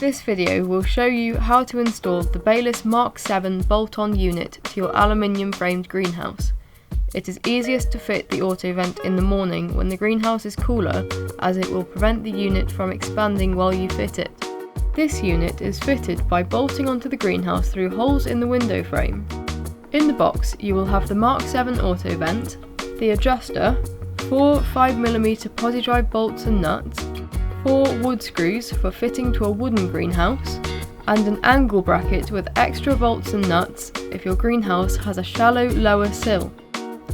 This video will show you how to install the Bayliss Mk bolt-on unit to your aluminium framed greenhouse. It is easiest to fit the Autovent in the morning when the greenhouse is cooler, as it will prevent the unit from expanding while you fit it. This unit is fitted by bolting onto the greenhouse through holes in the window frame. In the box you will have the Mk Autovent, the adjuster, 4 5mm posi-drive bolts and nuts, 4 wood screws for fitting to a wooden greenhouse, and an angle bracket with extra bolts and nuts if your greenhouse has a shallow lower sill.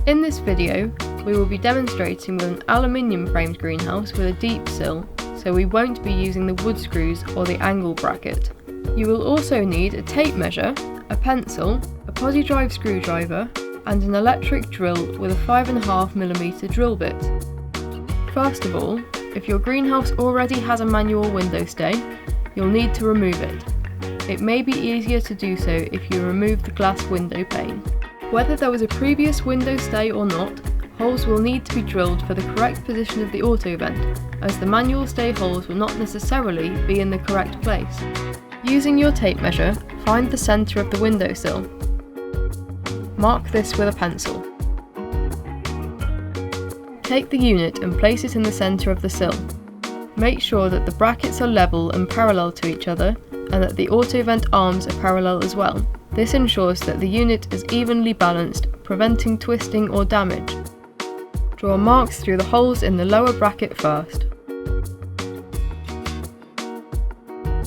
In this video, we will be demonstrating with an aluminium framed greenhouse with a deep sill, so we won't be using the wood screws or the angle bracket. You will also need a tape measure, a pencil, a posi-drive screwdriver, and an electric drill with a 5.5mm drill bit. First of all, if your greenhouse already has a manual window stay, you'll need to remove it. It may be easier to do so if you remove the glass window pane. Whether there was a previous window stay or not, holes will need to be drilled for the correct position of the Autovent, as the manual stay holes will not necessarily be in the correct place. Using your tape measure, find the centre of the windowsill. Mark this with a pencil. Take the unit and place it in the centre of the sill. Make sure that the brackets are level and parallel to each other, and that the Autovent arms are parallel as well. This ensures that the unit is evenly balanced, preventing twisting or damage. Draw marks through the holes in the lower bracket first.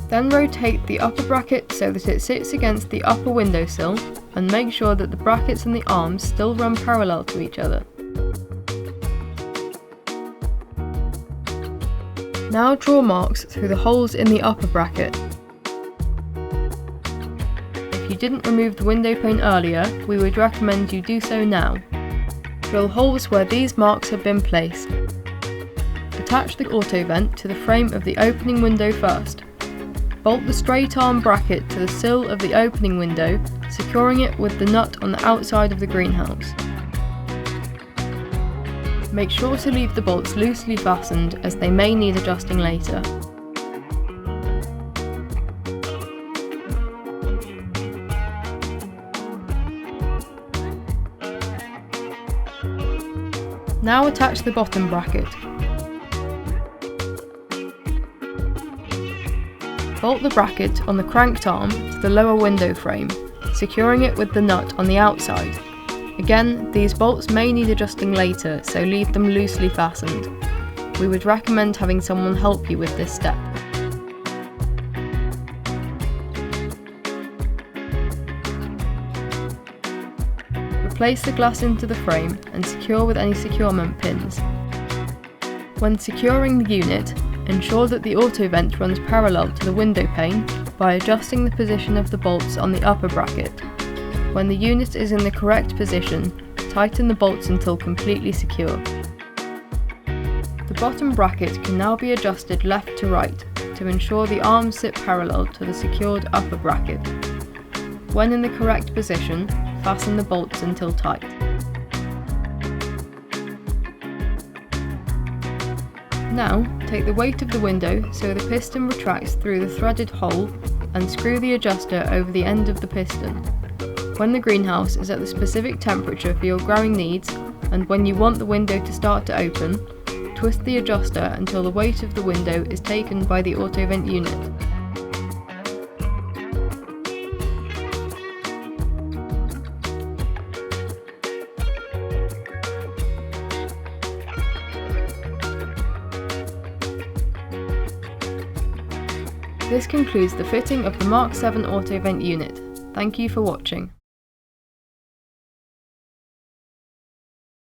Then rotate the upper bracket so that it sits against the upper windowsill, and make sure that the brackets and the arms still run parallel to each other. Now draw marks through the holes in the upper bracket. If you didn't remove the window pane earlier, we would recommend you do so now. Drill holes where these marks have been placed. Attach the Autovent to the frame of the opening window first. Bolt the straight arm bracket to the sill of the opening window, securing it with the nut on the outside of the greenhouse. Make sure to leave the bolts loosely fastened, as they may need adjusting later. Now attach the bottom bracket. Bolt the bracket on the cranked arm to the lower window frame, securing it with the nut on the outside. Again, these bolts may need adjusting later, so leave them loosely fastened. We would recommend having someone help you with this step. Replace the glass into the frame and secure with any securement pins. When securing the unit, ensure that the Autovent runs parallel to the window pane by adjusting the position of the bolts on the upper bracket. When the unit is in the correct position, tighten the bolts until completely secure. The bottom bracket can now be adjusted left to right to ensure the arms sit parallel to the secured upper bracket. When in the correct position, fasten the bolts until tight. Now, take the weight of the window so the piston retracts through the threaded hole, and screw the adjuster over the end of the piston. When the greenhouse is at the specific temperature for your growing needs, and when you want the window to start to open, twist the adjuster until the weight of the window is taken by the Autovent unit. This concludes the fitting of the Mk Autovent unit. Thank you for watching.